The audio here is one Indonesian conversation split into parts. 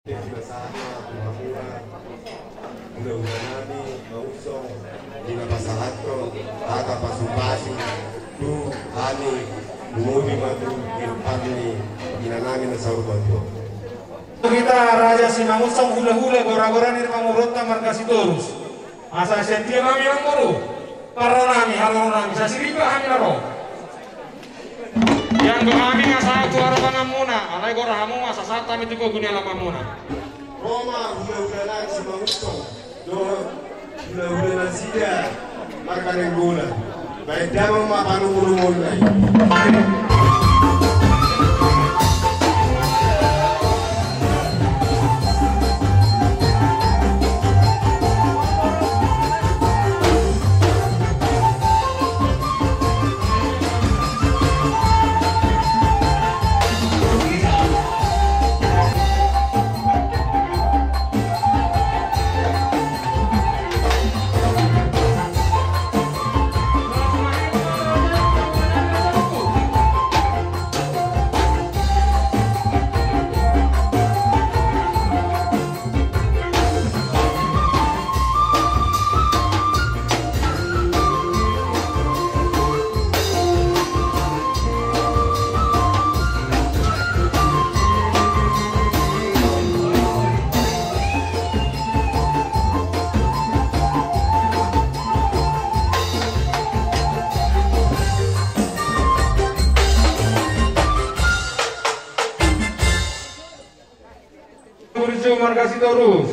Mudah-mudahan mausong dinapasahat ko kata pasupasi tu ani bumudi matu irpani ginanangin sa urban ko. Kita Raja Simangusong hula-hula gora-gora nir pamurutta markasi torus. Asa sentia kami yang muru. Para nami halo nami sa siriba kami laro. Yang kami ngasa tuara pangamuna, alai gora hamu asa sata mi tuko gunia lamamuna. Roma hula-hula Simangusong do hula-hula sida markaneng gula. Baik damang mapanu mulu lagi. Markasi terus.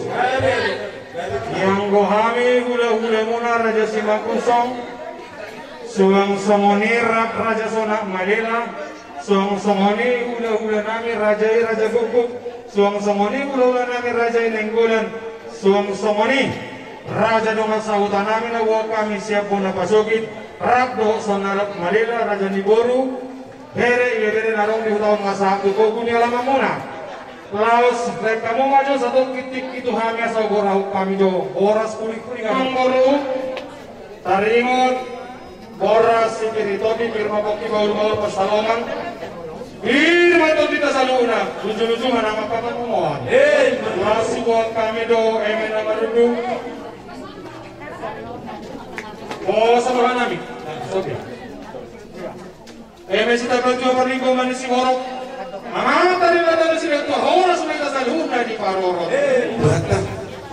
Yang gohami hula-hula muna Raja Simangusong, suang songoni Raja Sonak Madela, suang songoni hula-hula nami Raja Guguk, suang songoni hula-hula nami Raja Nenggolan, suang songoni Raja Donga Sahutan nami na kami siap puna pasokit, Rabdo Sonalap Madela Raja Niboru, Here narong di hutawang masak tukogun ni alam muna. Laos kamu maju satu titik itu hanya sagorau kami jo boras kulit-kulit kami boru taringot boras sikirito di firma koki baru pesalongan firma to kita saluna lucu-lucu mana apa mohon masih buat kami do emena marudu oh sama nami oke emesi tak baju apa ringo manusia borok tadi ada sini tuh horas mereka saluna di Paroro.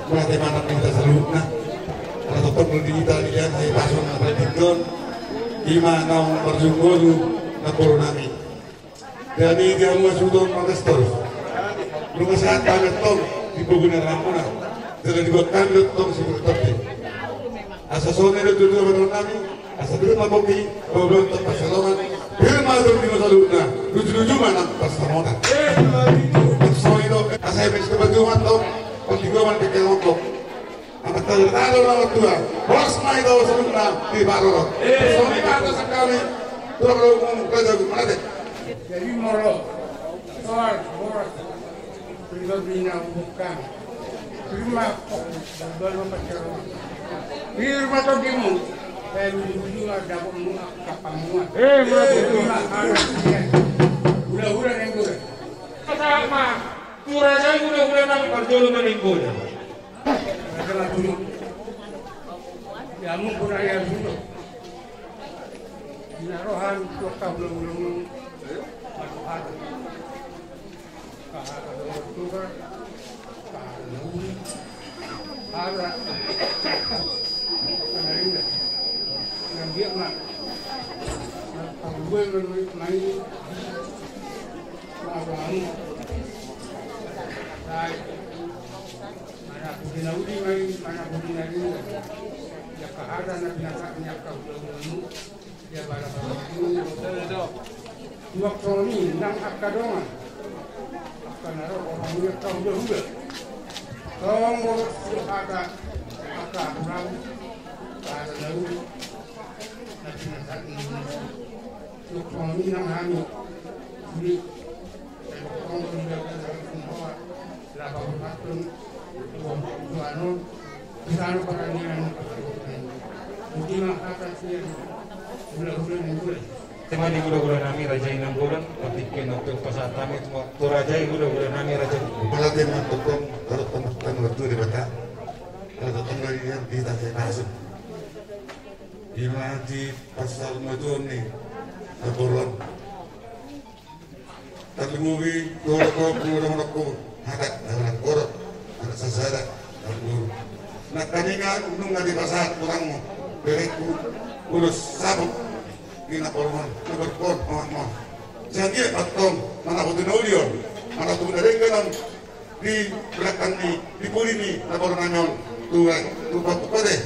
Berarti mana kita saluna? Kalau perlu diitalian saya pasang apa dikon, gimana berjumpa na koronami. Jadi dia mau sudah mengestor. Rumah sehat kami tong di Bogor Ramuna. Jadi dibuat kami tong seperti. Asasone itu dua orang kami. Asa dulu maboki, belum tempat salongan. Firma dulu di saluna. Lucu-lucu mana pas salongan. So itu asa habis kebetulan tong. Pagdigawan di Kelokok. Ang tayo ng tua. Boss na ito saluna di Paroro. So ini bato sa kami. Tulog kung kayo kumate. Jadi moro. Soal boras. Pribadi bukan. Firma belum macam. Firma to dimu. Saya dulu ada bunga kapamuan. Udah yang gue. Sama. Raja udah nang perjolo meninggal. Adalah dulu. Kamu pun ayah dulu. Narohan kota belum. Ada dia mah gue main abang mana punya udi main mana punya lagi ya kahara na binasaknya kau belum dia bala-bala itu waktu ini nang akadongan akan ada orang yang tahu dulu kau mau ada orang ada lalu nanti waktu ini nang hanya di orang meninggalkan semua lapang patung tuanu Isano para niyan mungkin ang atas niya bulan-bulan tema di gula-gula nami raja inang bulan petikin waktu pasatami tu raja gula-gula nami raja kepala tema tokong kalau teman waktu di bata kalau tokong dari yang kita masuk di pasal matun nih laporan tapi movie dua ko hakat dalam korot ada sasada guru nak kaningan untung nggak di pasar kurang mo bereku urus sabuk kina polman berkon mau jadi atong mana hotel audio mana tu dengan di belakang di puri ni laporan nanyon tu bapak pada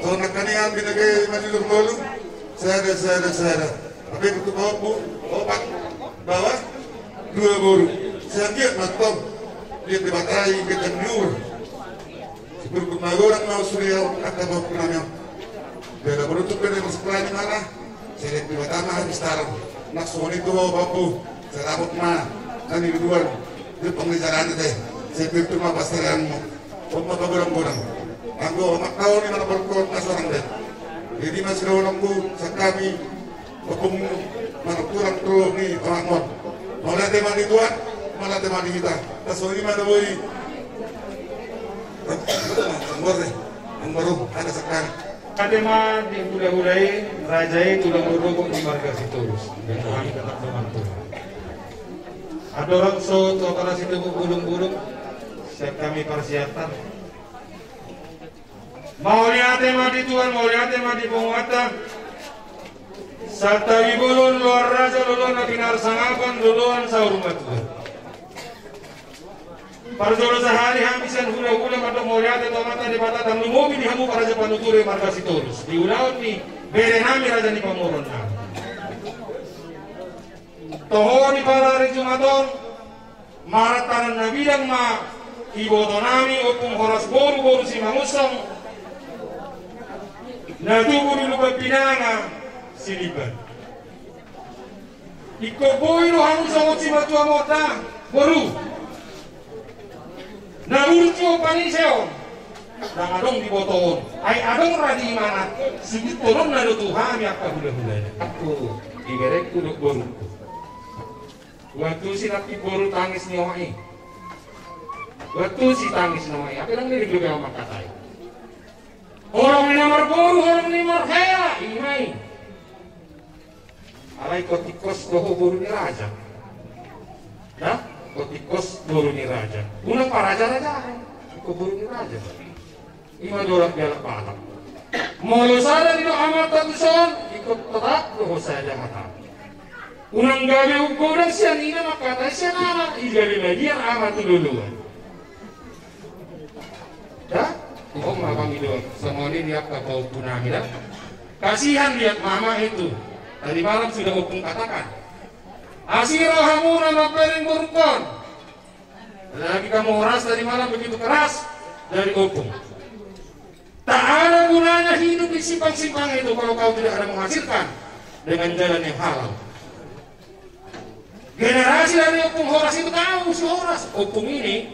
so nak kaningan binagay majulur mulu saya tapi itu bawa obat bawa 2 guru saya matong dia dibatai kita nyur sebelum orang mau surya kata bawa namanya beda berutuk beda sekolah di mana saya dibatama habis taruh nak suami itu bawa bapu saya rabut mana dan di luar dia pengejaran deh saya pikir mah pasaranmu bapak berang-berang aku mak tahu ni mana berkon orang deh jadi masih nunggu sekami hukum mana kurang terus nih orang malah tema di tuan malah tema di kita tasawuf ini mana boleh yang baru ada sekarang tema di gula-gulai rajai tulang berogok di marga Sitorus dan kami tetap membantu ada orang so tu kalau situ bulung-bulung siap kami persiapan mau lihat tema di tuan mau lihat tema di penguatan Salta ibulun luar raja luluan na pinarsangapan luluan sa urumatuan. Parjolo sahari hamisan hula-hula matok moliate tomata di patatan lumobi di hamu paraja panuture marga Sitorus. Di ulaut ni berenami raja ni pamuron na. Toho ni para rejumaton maratanan na bilang ma ibotonami upung horas boru-boru si mangusong na tubo ni lupag pinanga siliban. Iko boy lo hamu sama cima tua mota baru. Na urutio paniseo. Na adong di boton. Ay adong radi mana. Sugit tolong na lo Tuhan ya ka hula-hula. Aku iberek kuluk baru. Waktu si napi baru tangis ni wai. Waktu si tangis ni wai. Apa nang ni dulu yang makatai. Orang ni nomor baru, orang ni nomor hea. Imai. Alay kotikos doho buru ni raja, ya kotikos buru ni raja. Unang paraja-raja, ko buru ni raja. Ima dolak galak patak. Molo sada dito amat tatuson, ikut tetap doho saja mata. Unang gabi ukuran siya nina makata siya nama, igabi na dia amat tululuan. Ya, oh mama itu, semua ini dia kapal punami dah. Kasihan lihat mama itu. Tadi malam sudah opung katakan asiro hamuna maperin burukon lagi kamu horas tadi malam begitu keras dari opung tak ada gunanya hidup di simpang-simpang itu kalau kau tidak ada menghasilkan dengan jalan yang halal. Generasi dari opung horas itu tahu si horas opung ini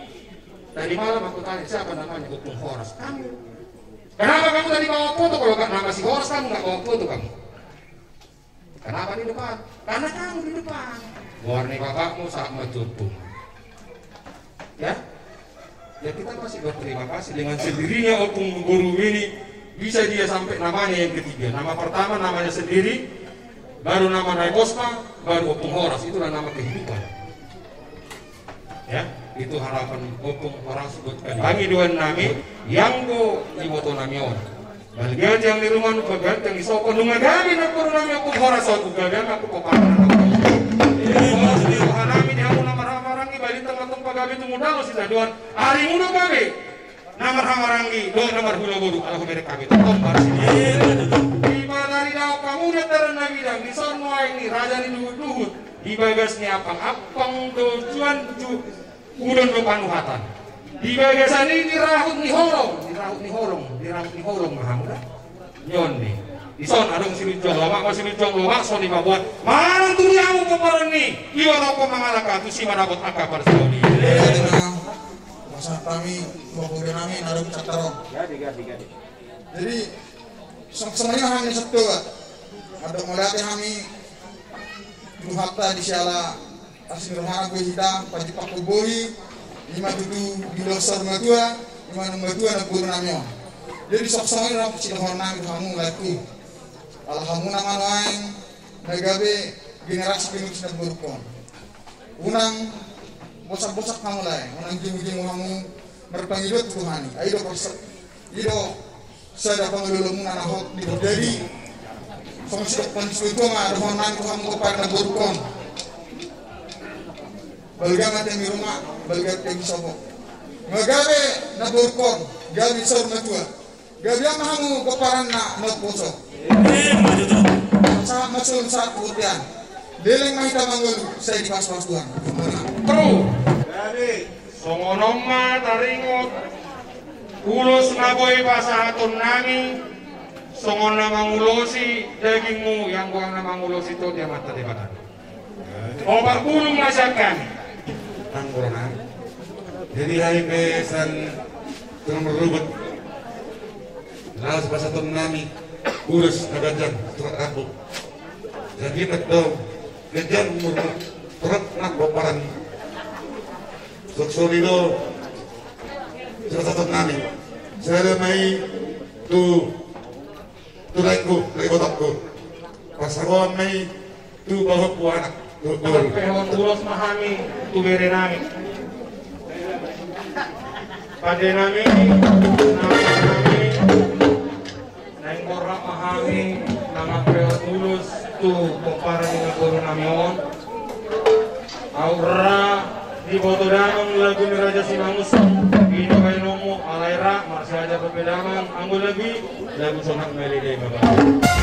tadi malam aku tanya siapa namanya opung horas kamu. Kenapa kamu tadi bawa foto kalau gak nama si horas kamu gak bawa foto kamu? Kenapa di depan? Karena kamu di depan. Warni bapakmu saat mencukup. Ya, ya kita masih berterima kasih dengan sendirinya opung guru ini bisa dia sampai namanya yang ketiga. Nama pertama namanya sendiri, baru nama Naiposma, baru opung horas. Itulah nama kehidupan. Ya, itu harapan opung horas buat kami. Kami dua nami yang ko iboto namion. Bagian yang di rumah nu bagian yang isoko nu ngagabi na puro nami opung horas aku gagan aku paparan aku. Horas di hanami di hamu namar-hamarangi bali teman-teman pagabi tu mudalo sila doan. Hari muda gabi namar hamarangi do namar hula-hulu ala mereka kami tom bar sini. Di dari daw kamuda taran nami dang di sono ini raja ni duhut di bagas ni apang-apang tujuan udon do panuhatan. Di bagasan ini dirahut ni horong mahamuda. Nyon ni. Ison adong silujong lama ko silujong lama so ni mabuat. Marang turiamu paparan ni. Iwan ako mangalaka tu si manabot akapar soli. Masa kami mabuda namin adong catarong. Jadi semuanya hanya satu. Adong melatih kami hatta di siala asin rohana gue hita pasti pakai bohi lima dulu di losor matua lima matua na guru namyo jadi sok-sok ini orang kecil horna kamu laku alhamdulillah manain nagabe generasi penulis na burukon unang bosak-bosak kamu lah unang jeng-jeng kamu berpanggilan Tuhani ayo bosak ido saya dapat ngelulung nanahot di jadi fungsi pensiun itu mah rohana kamu kepada burukon balga mati di rumah balga tegi sobo magabe na burukon gabi sor matua gabi ang mahamu keparan na poso sa masul sa putian deleng mahita mangulu saya di pas-pas Tuhan True. Songonom ma taringot ulos na boy pasahaton nami songon na mangulosi dagingmu yang buang na mangulosi itu dia mata debatan obat bulung masakan Angkoronan jadi hari kesan turun merubut lalu sepasatun nami urus nagajan turut aku jadi betul gajan murmur turut nak boparan Soksolido sepasatun nami saya mai tu tulaiku dari botakku pasagon mai tu bawa puanak pehon ulos mahami tu bere nami pada nami naing korak mahami nama pehon ulos tu koparan dengan guru nami on aura di foto damang lagu ni Raja Simangus Ino kay nomo alaira masih aja perbedaman anggo lagi lagu sonak melide bapak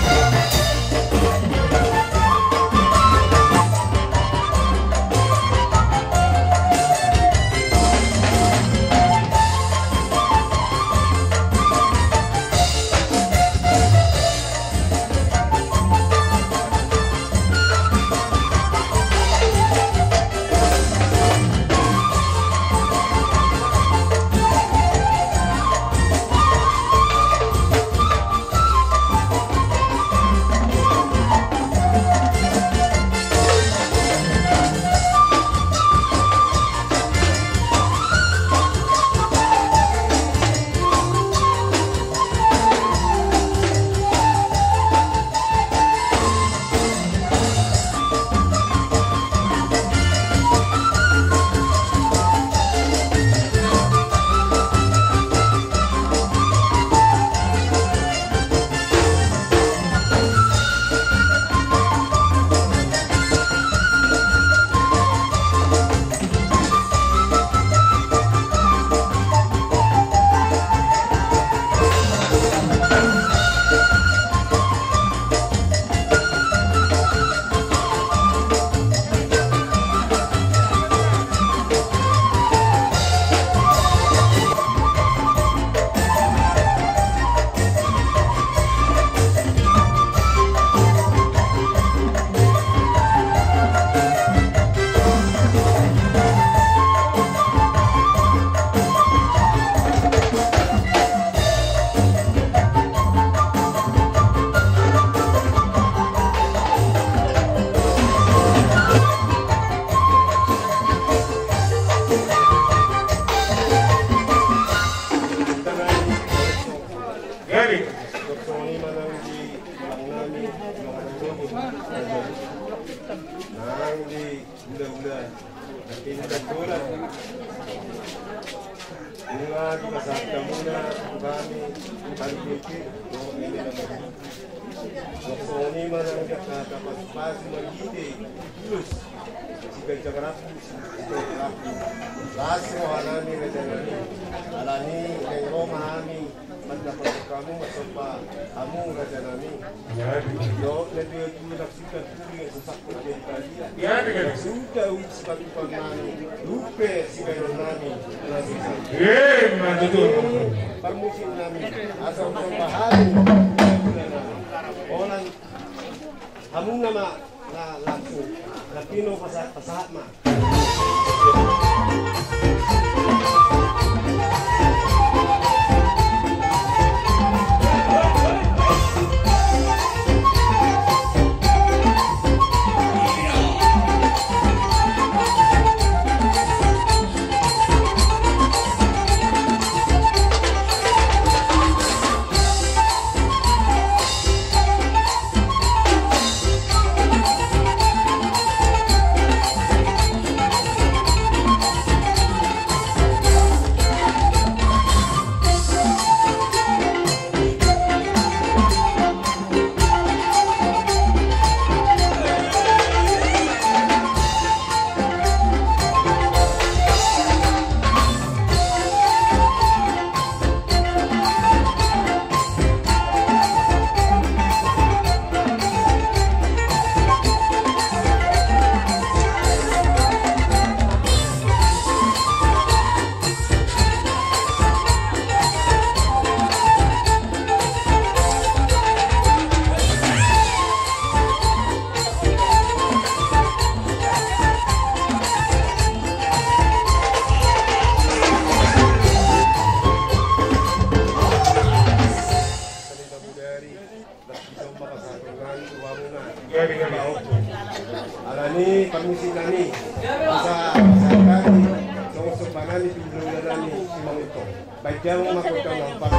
permisi nani sa kani so banani pinjul nani simang ito baik dia mau makota ng pak.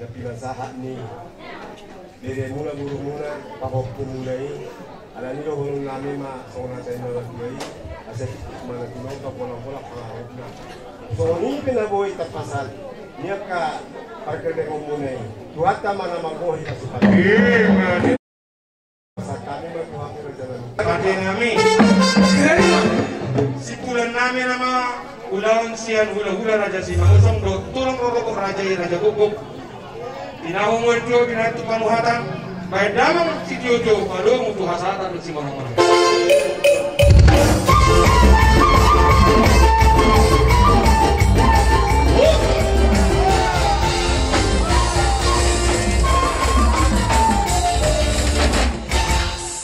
Na pinasahat ni dire mula buru muna pakok muna ala nilo hulung namin ma so na tayo na lagay asa mana tinong ka bola pangahog na so ni pinabuhay tapasal niya ka pagkade ko muna tuwata man na mabuhay ka supat sa kami magkuha ko jalan pati namin sipulan namin na mga ulawan siyan hula-hula raja si Mangusong do tulong rorokok raja guguk tinawang wedyo binatu panuhatan baik damang si Jojo kalau mutu hasatan si mana-mana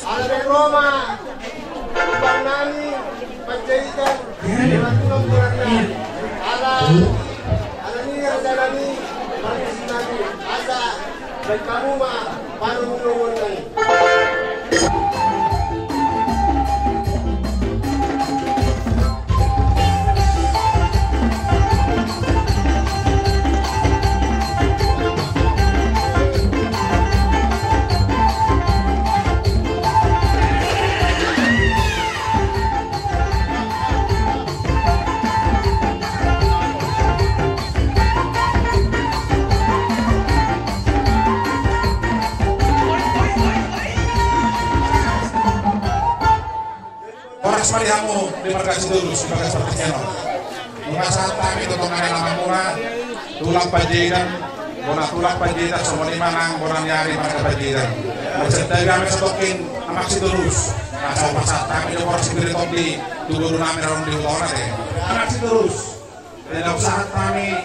ala Roma bang nani panjaikan tulong turana ala ni jalani permisi nani asa dan kamu mah baru menunggu nih. Marihamu di markas dulu sebagai seperti channel. Masa kami totong ada nama murah, tulang pajidan, bona tulang pajidan semua di manang, bona nyari markas pajidan. Mencetak kami setokin amak si terus. Asal masa kami jauh orang sendiri topi, dulu nama orang di luar deh. Amak si terus. Dan usaha kami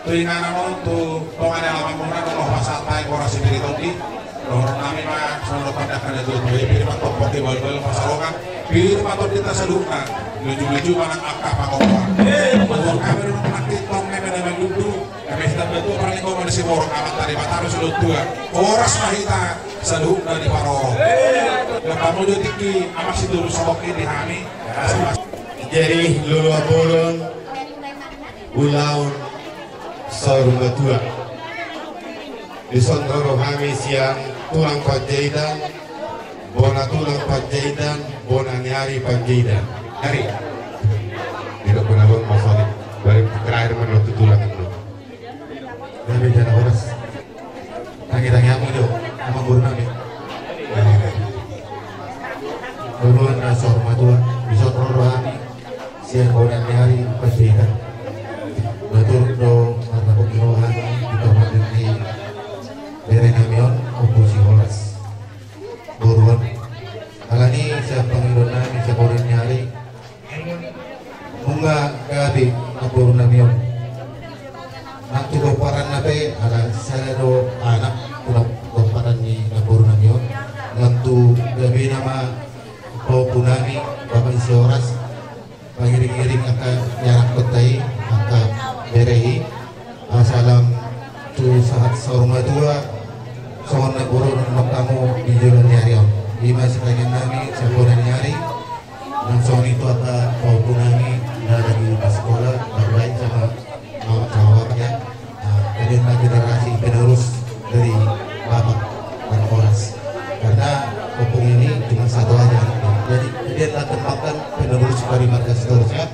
tuingan namun tu tong ada nama murah kalau masa kami orang sendiri topi. Orang kami mah selalu pandakan itu tuh, pilih patok poti bal-bal pasarokan. Pilih patok kita seluruhnya, lucu-lucu mana akak pakauan. Bahwa kami dulu praktik tong nemen dulu, kami sudah betul paling kau masih borong amat tadi mata seluruh dua. Oras mahita seluruhnya di paroro. Dan kamu juga tinggi amat situ soboki di kami. Jadi lulu apolon, ulaun sorumba tua. Di sondoro kami siang tulang panjaidan, bona tulang panjaidan, bona nyari panjaidan. Nyari. Tidak pernah bang masalah. Balik terakhir menurut tulang itu. Tapi jangan horas. Tangi-tangi amu jo, sama guru nami. Duluan rasa hormat tua, bisa rohani. Siang bona nyari panjaidan. Betul do, karena pemiluhan di tempat ini. Dari namion komposi horas buruan alani siapa pengirona siapa orang nyari munga kadi aburu namion nak tu paran nape ala saya do anak pulau paran ni aburu namion ngantu gabi nama kau punani bapak isi horas pangiring-iring akan nyarak petai akan berehi asalam tu saat sorma tua soal negoro nak kamu di jalan nyari om lima sekalian nami sekolah nyari langsung itu apa maupun nami dari sekolah berbaik sama awaknya kedua generasi penerus dari bapak dan horas karena kampung ini cuma satu aja jadi dia telah tempatkan penerus dari markas seterusnya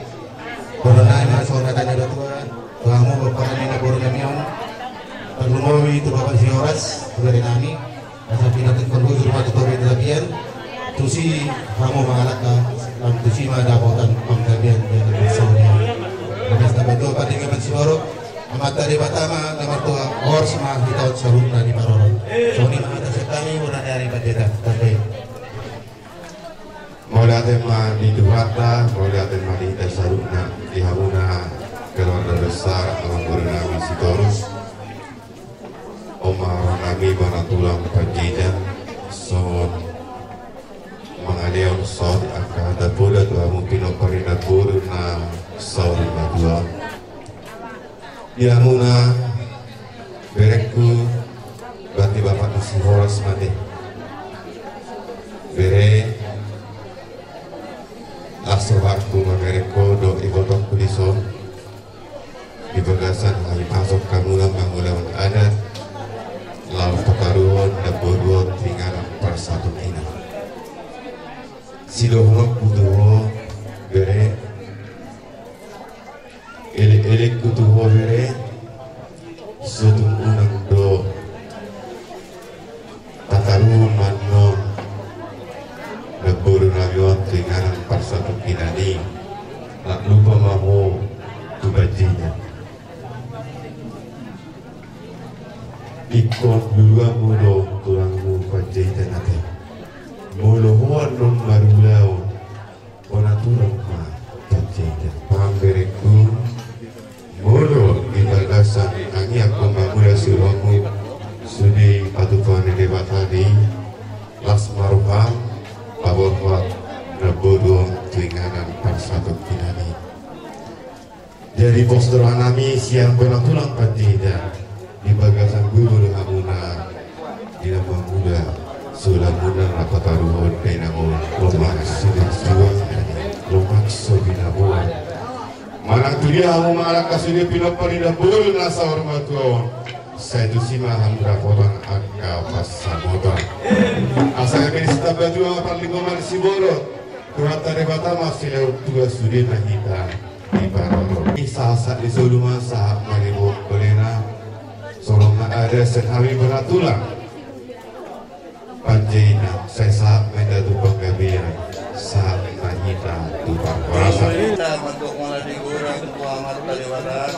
kalau nanya soal katanya tua kamu bapak ini negoro namion Paglumawi itu bapak si horas dari nami asal pinatin konbus rumah tutori terapian tusi kamu mengalahkan dalam tusi mah dapotan penggabian dari soalnya betul pada ngaman si Borok amat tadi pertama nomor tua Ors mah kita saruna di Paroro Sony mah ada kami murah dari Padeta tapi mau lihatin mah di Duhata mau lihatin mah di Saruna di Hamuna keluarga besar alam bernami Sitorus Omar Nami Banatulang Panjidan Son Mangadeon Son Akada Poda Tuamu Pino Parinapur na Son Madua di Hamuna berekku berarti bapak nasi horas mati bere langsung waktu magereko do ibotok kuliso di bagasan hari masuk kamulang bangunan adat lalu pekaruan dan bodoh tinggal persatu ini sidohok butuh bere elek butuh bere sutung unang do tataruan manon naburu nabion tinggal persatu ini tak lupa mahu tubajinya ikon dua mulo tulangmu panjaitan ate mulo huan non marulau ona tulang ma panjaitan pambereku mulo gibagasan angi aku mamula suramu sudi patutuan debat tadi las maruham paborwat nabodo tuinganan persatu kinani jadi poster anami siang pernah tulang panjaitan di bagasan guru Hamuna di nama muda sudah muda rapat taruhan penamun lomak sudah suang lomak sobinabuan manang tu dia hamu malak kasih pinopari dah bulu nasa hormatuan saya tu sima hamra potong angka pasal motor asal kini setiap baju apa lingkungan si borot kurata rebata masih lewat tugas sudi nahita di Paroro sah di suluma sah maribu kolena solong ada sekali beratulang panjina saya saat mendatu penggabian saat nanyita tupang rasa kita bentuk malah digurang ketua marta lewatan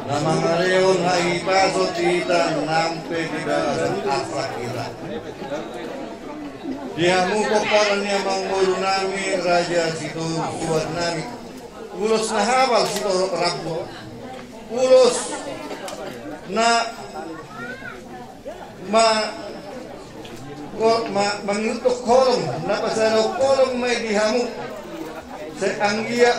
nama ngareon hai pasot kita nampe di dalam akhlak kita dia mukoparan yang mangmulu nami raja situ suat nami ulus nahawal situ rabu ulus na mengutuk kolom na pasano kolom may dihamu sa anggiya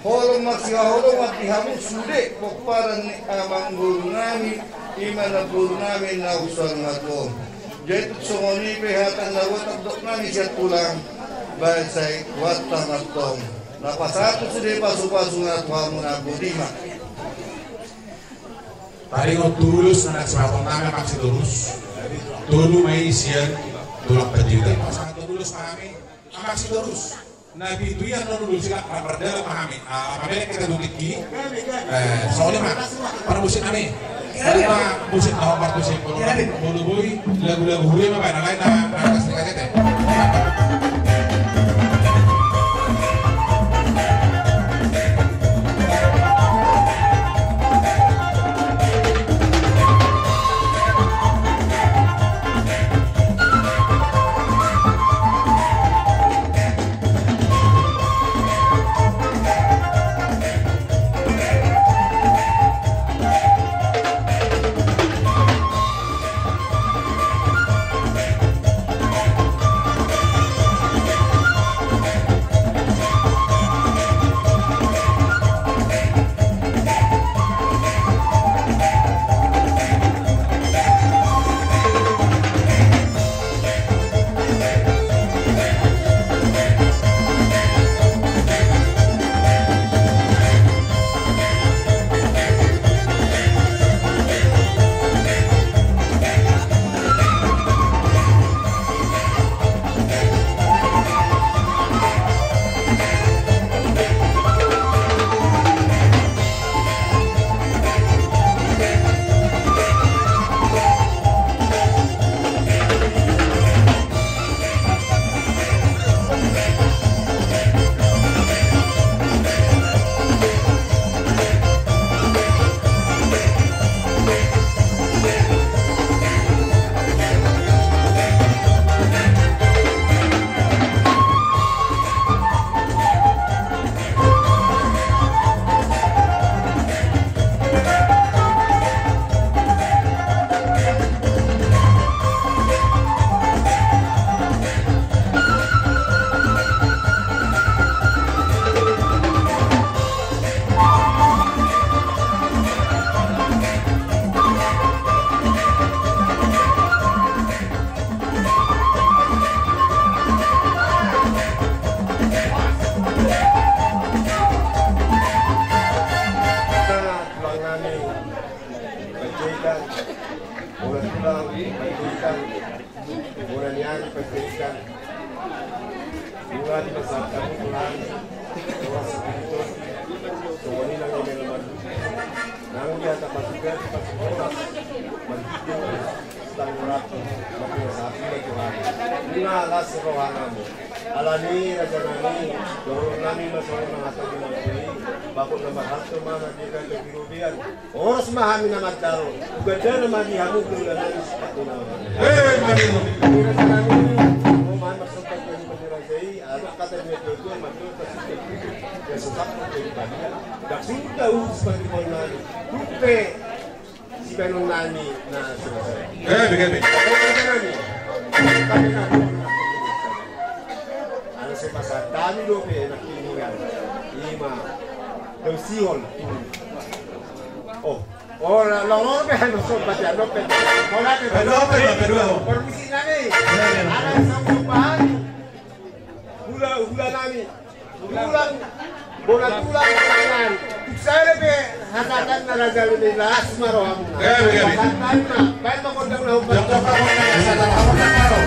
kolom magsiholong at dihamu sude pagparan ni amang guru namin imana guru namin na usang matong jaytut sumoni pehatan na watabdok namin siya tulang bansay watang matong napasato sude pasu-pasu nga tuhamu na budima tadi kau tulus anak sebabang kami maksud tulus tulu mai sian tulak penjitan pasang tulus pahami maksud tulus nabi itu yang tulus sila berdala pahami apabila kita dudiki soalnya mah para musik kami para musik tahu part musik bolu boy lagu-lagu hure mah banyak lain na kasih teh tulang pendidikan, kemudian yang pendidikan, bulan bersama Tuhan, Tuhan spiritual, semua ini yang memang namun dia dapat juga di sekolah mendidik setanggurat masyarakat Tuhan. Ina alas rohanamu, alani rajanani, dorong nami masalah mengatakan dimana bakul nama hantu mana jika kebirubian, oras mahami nama daro, ugada nama dihamu kemudian seperti nama. Rajanani, roman maksudnya jadi penjelasan, anak kata dia itu mantul tersebut, dia sesat menjadi bagian. Tak sudah seperti penari, kupe si penunani na selesai. Begini. Ano sa pasar dami lope nakiningan ima dosihol. Oh, ora lolo pe ano so pati ano pe. Wala pe pero. Permisi nani. Ana sa kumpahan. Hula nani. Bola tulang tangan. Saya be hatakan naragal nila asmaro amuna. Begini. Baik makondang na hubat. Yang dapat mengasah dalam apa karo.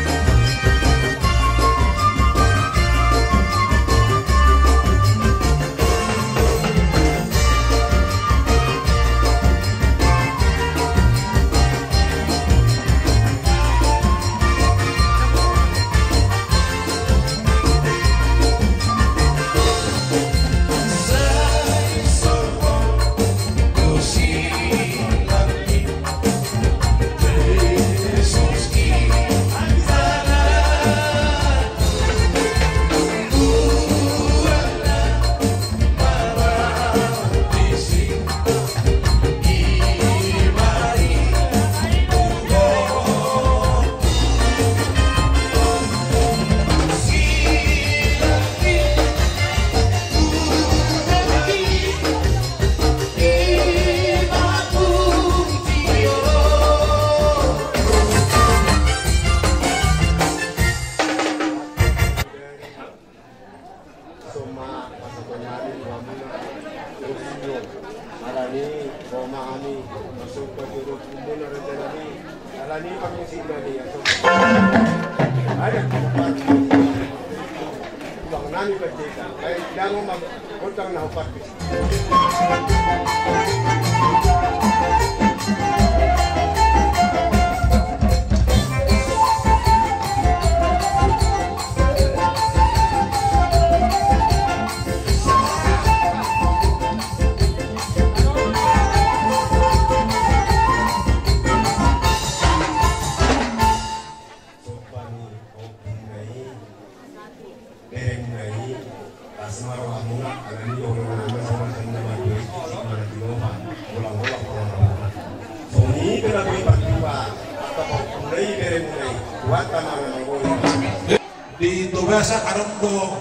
Di Tobasa Karonggo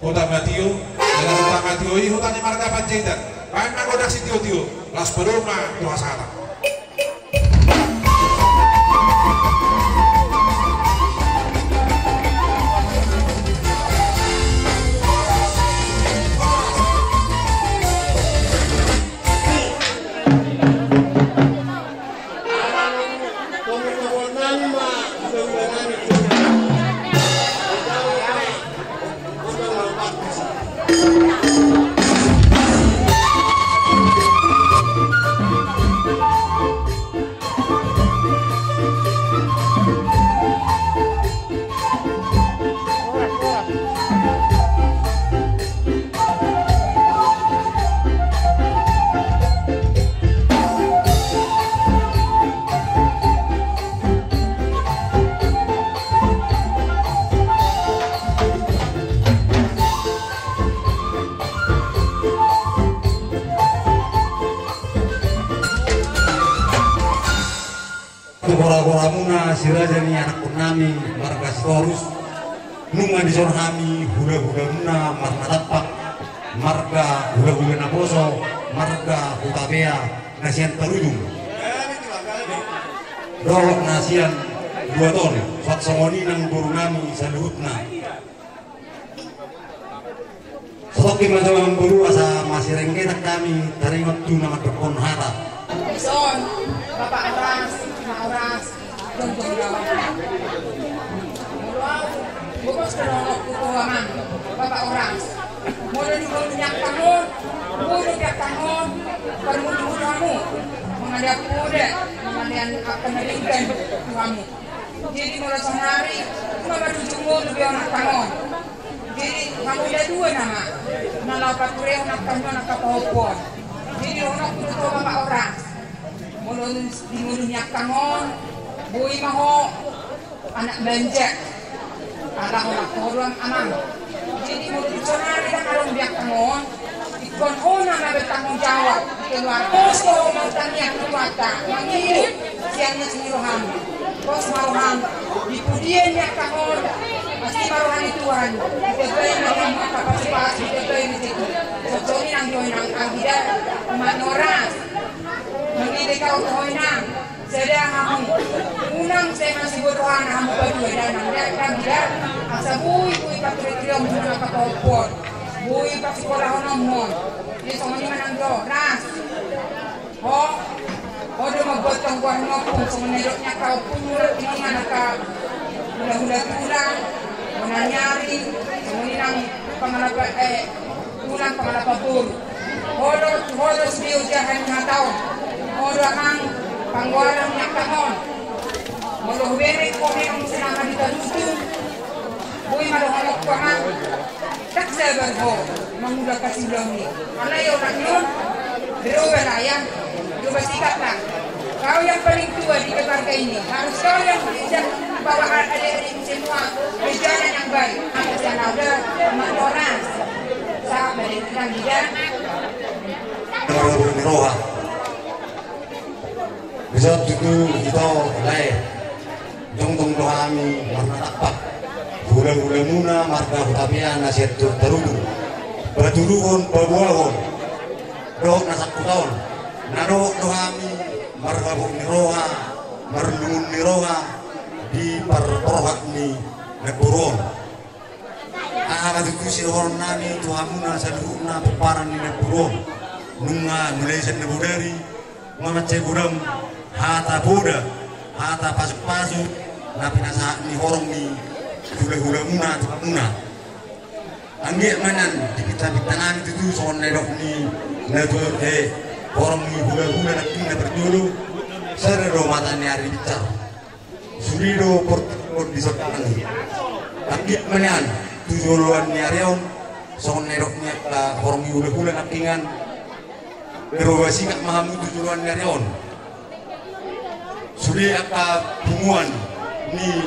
Kota Matio dengan Kota Matio ini hutan di marga Panjaitan main magodak si Tio Las Peruma Tuasata. Kora-koramuna sirajani anak purnami marga Sitorus nunga di sorhami hula-hula muna marga tapak marga hula-hula naposo marga hutabea nasian terujung doh nasian 2 ton sat somoni nang burunami saluhutna soki macam buru asa masih rengketak kami dari waktu nama dekon harap Son, Bapak Oras, Oras. Contoh lawan. Bukos kerana kutuaman bapak orang. Mula di minyak tahun, mula tiap tahun, permudu kamu mengadap kuda, mengadap akan melingkan kamu. Jadi mula sehari, cuma baru jumlah lebih anak tahun. Jadi kamu ada dua nama, nama pature anak tahun anak kapopon. Jadi orang kudu bapak orang. Mula di minyak tahun, bui maho anak banjak. Alang orang amang. Jadi mau dicari dan kalau biak tangon, ikon ona na bertanggung jawab. Keluar kos ko mau tanya keluarga, mangiru siangnya senirohan. Kos maruhan, dipudian biak tangon, pasti maruhan ituan. Diberi macam kapasitas, diberi itu. Soconi nang joinang agida manoras. Mengide kau joinang. Sedang kamu unang saya masih berdoa kamu berdua dan nanti dia asa bui pakai kriom cuma kapopon bui pas sekolah honomon ini semuanya menang do ras udah membotong buah ngopung semenedoknya kau punur ini mana kau udah pulang mana nyari semuanya nang pengalapa pulang pengalapa bur hodo sebelum jahan 5 tahun hodo ang pangwalang niya kahon. Maluhbere ko mayroong sinama dito dito. Buhay maluhanok ko ha. Taksabar ho. Mangulag kasi lang ni. Alayaw lang yun. Pero wala yan. Pero basikat lang. Kau yang paling tua di keluarga ini. Harus kau yang bisa bawa adik-adik semua ke jalan yang baik. Aku sana ada Manoras. Saat beritahu dia. Roha. Bisa itu kita lain. Jongtong dohami warna tapak. Hula-hula muna marga hutapian nasihat terudu. Baturuhon babuahon. Dohok nasak kutaon. Nadohok dohami marga buk niroha. Marlungun niroha. Di partohak ni nagburon. Akat itu sirohon nami tuhamuna saduhuna peparan ni nagburon. Nunga Malaysia nebudari. Mamat cegurang hata boda, hata pasuk-pasuk, napi nasa ni horong ni hula-hula muna. Anggi manan di kita bitangan itu soal nedok ni nedok horong ni hula-hula nak tinggal berdulu. Serdo mata ni hari bicar, surido portfolio di sepanjang ni. Anggi manan tujuan ni harion soal nedok ni horong ni hula-hula nak tinggal. Pero sikap mahamu tujuan ni harion. Sudah apa bunguan ni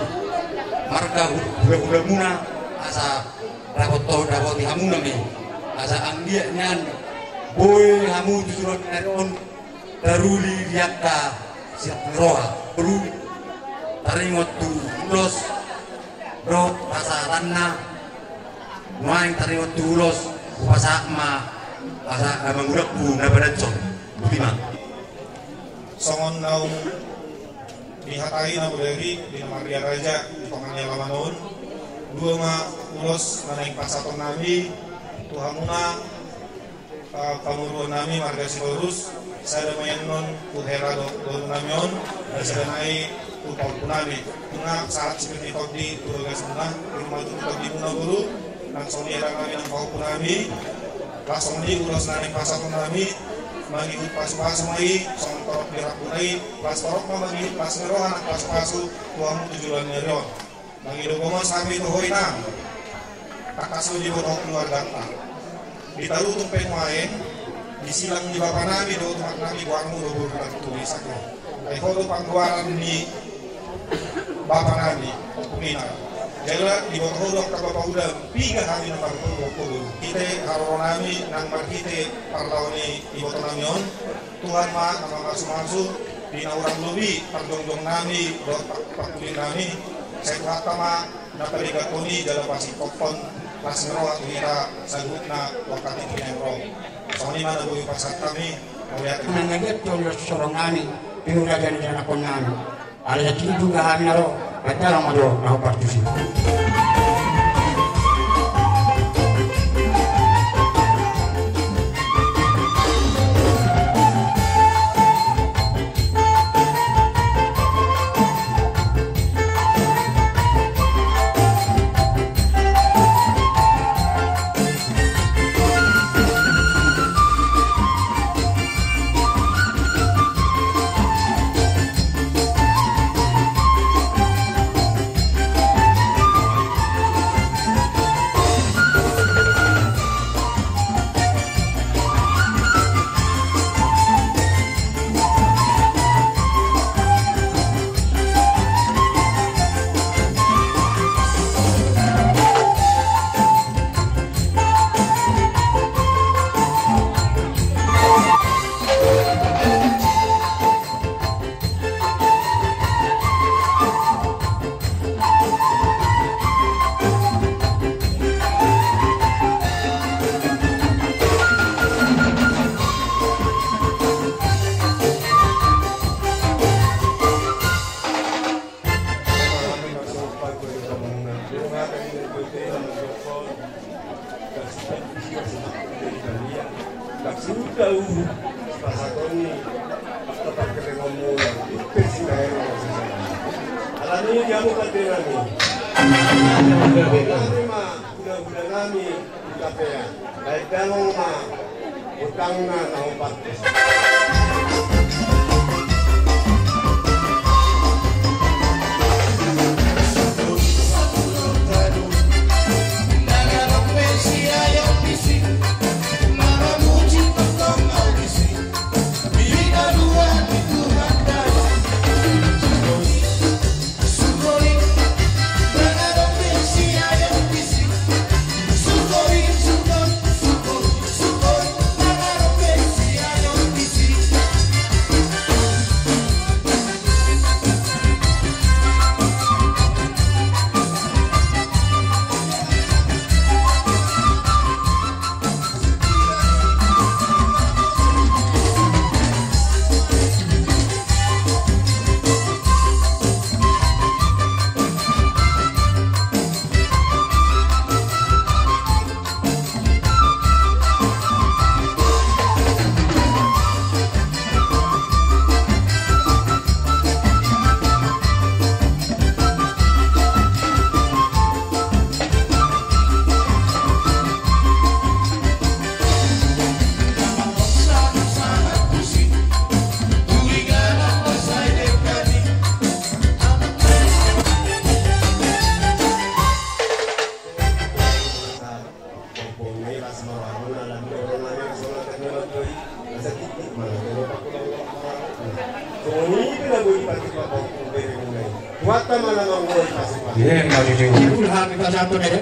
marga hula-hula muna asa rakoto dapati hamu nami asa anggia nyan boy hamu tujuan neron daruli diakta siap roha perlu taringot tu ulos roh asa tanna main taringot tu ulos upasa ma asa mangurak bu nabadatson butima songon naung dihatai na budari di Maria Raja di Panganya Lamanon dua ma ulos manaing pasaton nami tuhamuna kamuruan nami marga Silorus saya damayan non kuhera do namion dan saya naik upau punami tengah saat seperti tadi turuga sebelah rumah itu tadi puna guru langsung era kami nang pau punami langsung di ulos naing pasaton nami mangikut pasu-pasu mai sontorok dirapunai pas torok mah mangikut pas ngeroh anak pasu-pasu tuamu tujuan ngeroh mangikut komo sampai itu hoinang kakasu di bodoh keluarga ta ditaruh tumpeng main disilang di bapak nami do tumak nami guangmu do bukan tulis aku ai hodo pangguaran di bapak nami kumina jala di bawah hodok ka bapak udah 3 hari na pagpupul kita haronami nang markite parlawani ibu namion Tuhan ma nama masu di orang lubi pagdongdong nami do pakpulin nami saya tuhat ma napaligat ko ni dalam pasi popon pas ngeroh kita sagut na wakati kinenro so ni mana buyu pasat kami melihat nangaget tulos sorong nami pinuragan na kon nami ala tidu ga kami naro Betul modo nak partisi. ini jamu katri nami. Kami mah bulan nami di kapea. Baik danong mah utang na naumpat.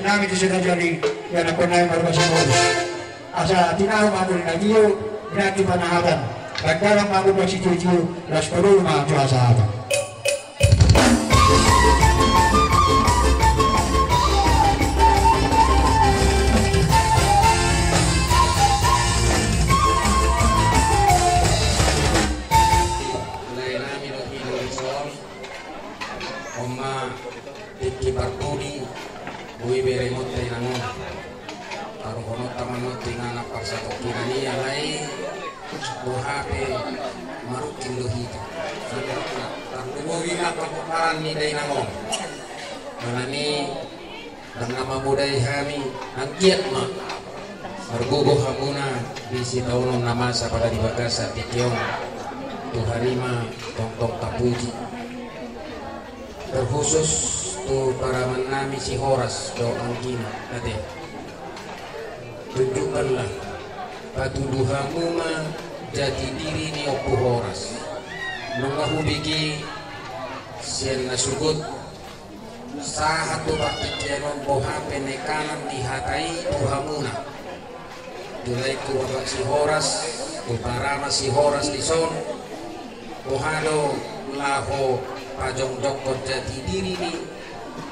Kami sudah jadi yang aku naik berbahasa Inggris. Asa tinaw mamul na giyo, grabe panahagan. Pagkarang mamul na si Juju, las perul mga tuwasahagan. Ni day nangong manani ang nama muday kami ang kiat ma margugo hamuna bisi taunong namasa pada di bagasa tikyong tuharima tongtong tapuji terkhusus tu para menami si Horas do angkina nate tunjukkanlah patuduhamu ma jati diri ni opu Horas nungahu bigi siyan nasugot sa hatu baktikyanon bohape nekanan dihatai tuhamuna tulay ku wabak si Horas kuparama si Horas di son bohado laho pajong jokot jati diri ni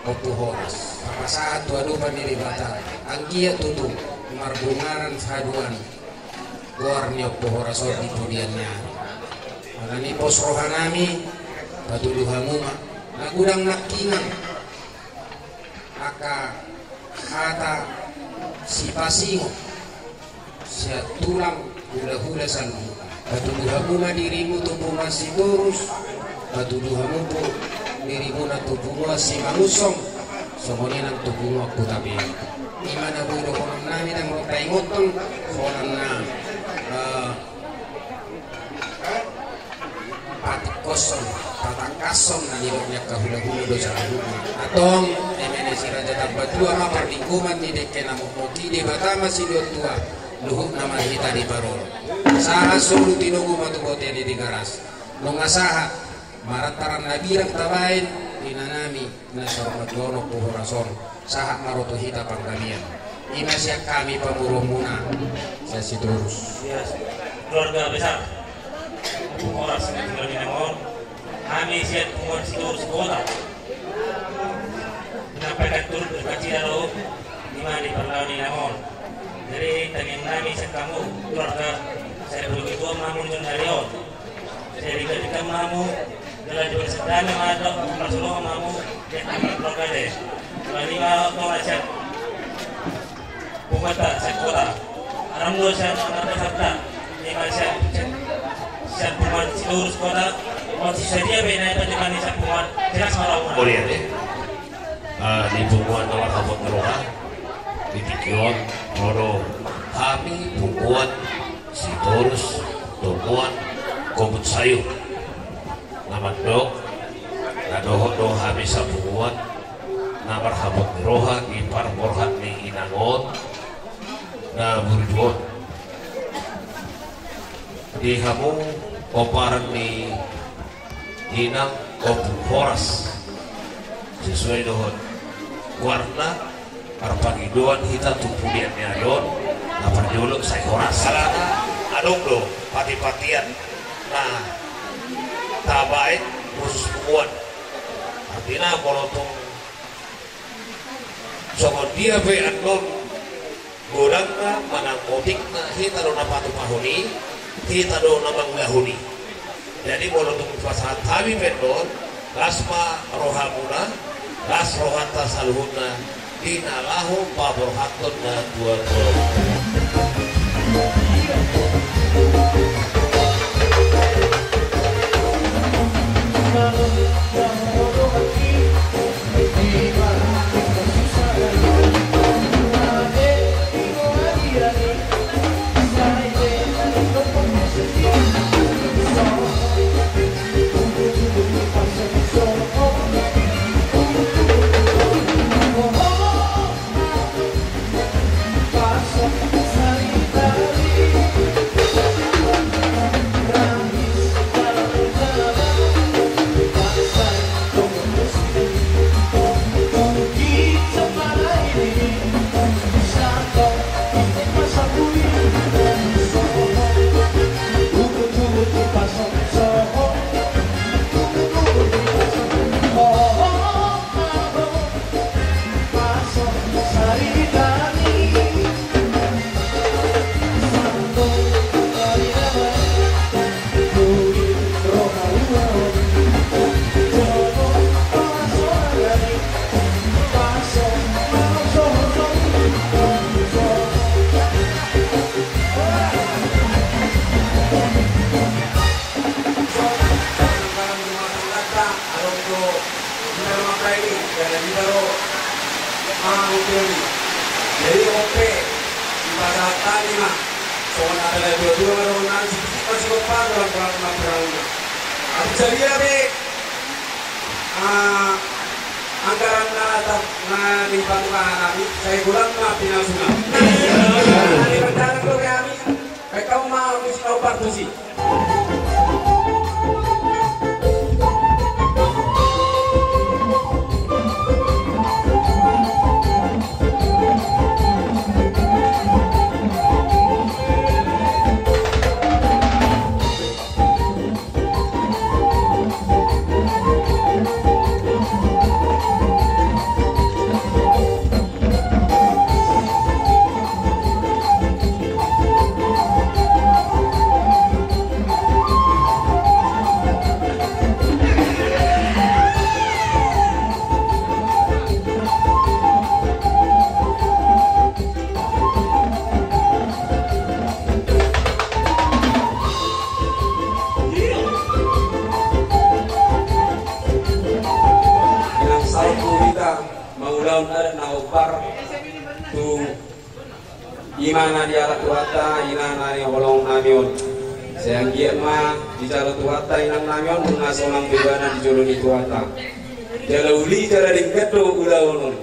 opu Horas apa saat tu adupan diri bata anggia tutu marbungaran saduan luar ni opu Horas di tudiannya malani pos rohanami patuduhamu nagudang nakingan aka hata si pasingo siya tulang hula-hula salmu patuduhamu dirimu tubuh masih lurus patuduhamu po dirimu na tubuh masih mangusong semuanya nang tubuh aku tapi imana budo konon nami nang rotai ngotong konon na patik kosong patakasom na niloknya kahula-hula dosa huma atong emene si raja tabatua ma perlingkuman ni deke namokoki de batama si tua luhuk nama hita di parol saha sulu tinunggu matubote di garas nungasaha marataran nabirang tabain dinanami nasormat gono puhurason saha maroto hita panggamian inasya kami pamurumuna saya si terus keluarga besar Horas tinggal di Nangor kami siap umur seluruh sekolah menyampaikan turut berkacira roh di mana di perlawan di Nangor jadi tanyang nami sa kamu keluarga saya belum itu mamu jun harion saya dikatakan mamu dalam juga sedang ada persoalan mamu yang kami keluarga deh kalau ini mau ngajak bukata sekolah orang dosa ada sabda ini masih siap umur seluruh sekolah sedia bena penjemani sapuan jelas orang. Boleh deh. Di bunguan nomor habot ngeroha di tikion moro kami bunguan si Torus bunguan kobut sayur nama dok nadoho kami sa bunguan namar habot ngeroha ipar morhat ni inangon na burjuan di hamu koparan ni inang kopu horas sesuai dengan warna perpagiduan kita tumpulian nyayon na perjuluk saya horas salana adong do pati-patian nah tabaik khusus bunguan artinya kalau tong sokon dia be andon godang na manang motik na kita do na patu mahuni kita do na manglahuni jadi kalau tong pasahat kami pendon lasma rohamuna las rohanta salhuna dinalahum paborhatun na dua Jadi oke di pasar tani mah soalnya ada dua orang masih berapa orang. Aku jadi apa? Anggaran na dibantu kami saya bulan mah pindah sungai. Di rencana kami, kau mau mesti kau partusi. Imana di alat tuata ina nari olong namion sayang giat mah di jalan tuata inang namion mengasonang bebana di jolong tuata jalauli cara dingkedo ulaulun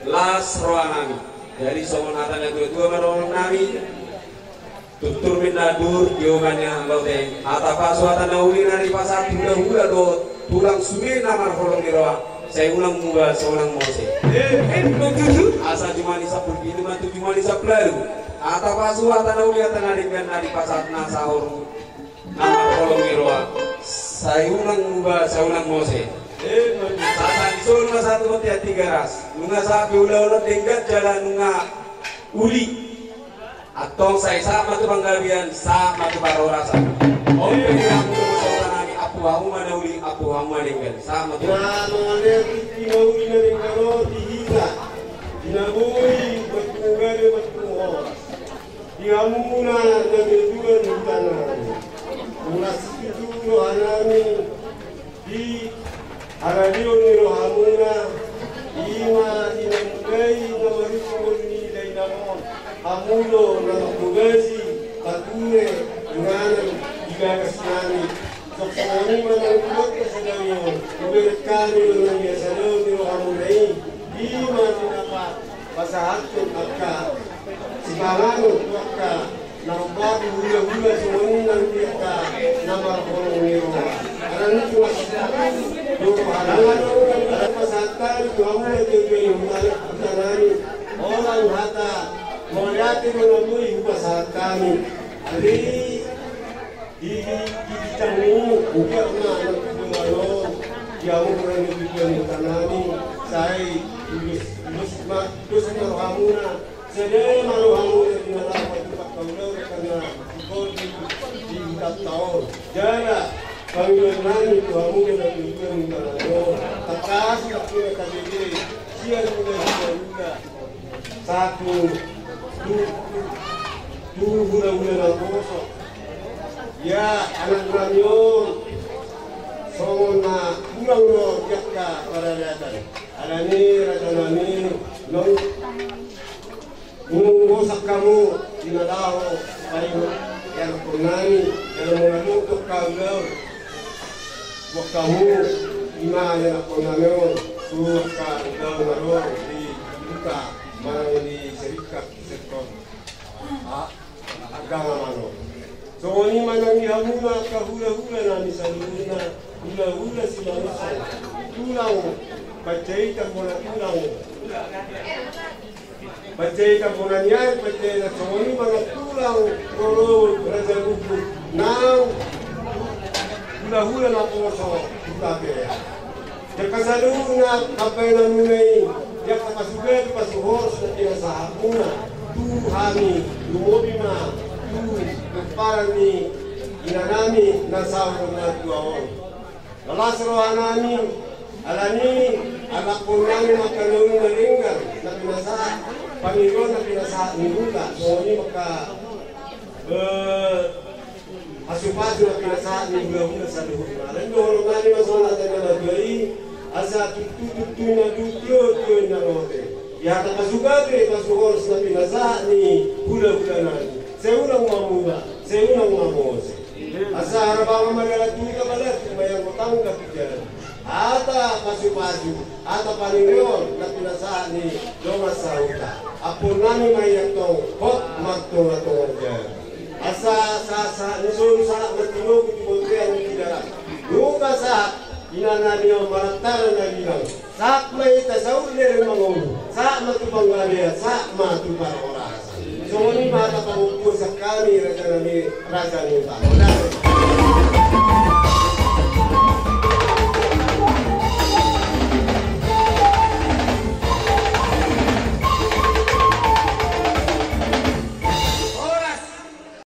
las roanami jadi songon hatanya dua merolong nami tutur minadur diomannya laute atapa suatana uli nari pasar hula do tulang sumi namar holong diroa saya ulang muba seorang mose asa cuma disapul gitu mah tuh cuma disapul atau pasuwa tanah ulia tanah di pasar sahur nama kolong irwa saya ulang muba saya ulang mose sasan sul mas satu tiap tiga ras nunga sapi ulah tingkat jalan nunga uli atau saya sama tuh panggabian sama tuh baru rasa oh yang apu hamu mana uli apu hamu mana sama tuh Dinamui bertunggal bertunggal. Dinamuna nabi dua nutana. Munas itu anani di aradio niro hamuna ima dinamudai namarukul ni dainamon hamulo namugasi pature nganan igagas nami soksoni manangkulot kasadayon uberkani ng yasadayon niro hamunai ima dinapat pasahatun akka sibalano akka nampak hula-hula semuanya nanti ka nama orang niro karena itu masih dulu halangan ada pasatan kamu juga yang mengenai orang hata melihat itu melalui pasat kami jadi di tamu bukan anak pengalon yang orang itu mengenai saya terus maruhamuna sedang maruhamuna di dalam tempat kaulah karena kau di tahun jaga panggilan itu kamu kena tujuan mengalon atas tak kena kaki siang juga satu dulu bulan-bulan kosong ya anak ramyon sona pulang lo jakka pada datang alani rajanani long menggosak kamu dinadaho paling yang kunani yang menganutuk kau buat kamu lima yang kunani suka kau ngaruh di buka mana di serikat sektor agama mano so ini mana ni hamuna kahula-hula nami saluna hula-hula si manusia tulang bacai tak boleh tulang bacai tak boleh nyai bacai tak so ini mana tulang korol raja buku nang hula-hula nak poso kita ke jika saluna apa yang mengenai yang kapasugan pasuhor seperti sahamuna tu kami lumobima tu keparani inanami nasawon na tuawon lalasro anani alani anak punang makalung na linggar na pinasa Panginoon na pinasa niguta so ini maka asupaso na pinasa niguta sa luhod na alam ko hulungan masola tayo na nagay asa tutututu na dutyo na rote ya takasugate pasuhor na pinasa ni hula-hula na seunang mamuda seunang mamose asa harapan magalatu ka balat mayang utang ka pijalan ata pasu-pasu ata Panginoon na pinasa ni Dongas Sauta apon nani mayatong hot magtong atong dyan asa nisun sa matinog itibontrian ni Kidara luka sa inanani ang marataran na bilang sa may tasaw nila mangulo sa matubanggalia sa matubang orasan so ini mata pangupos sa kami raja ni Raja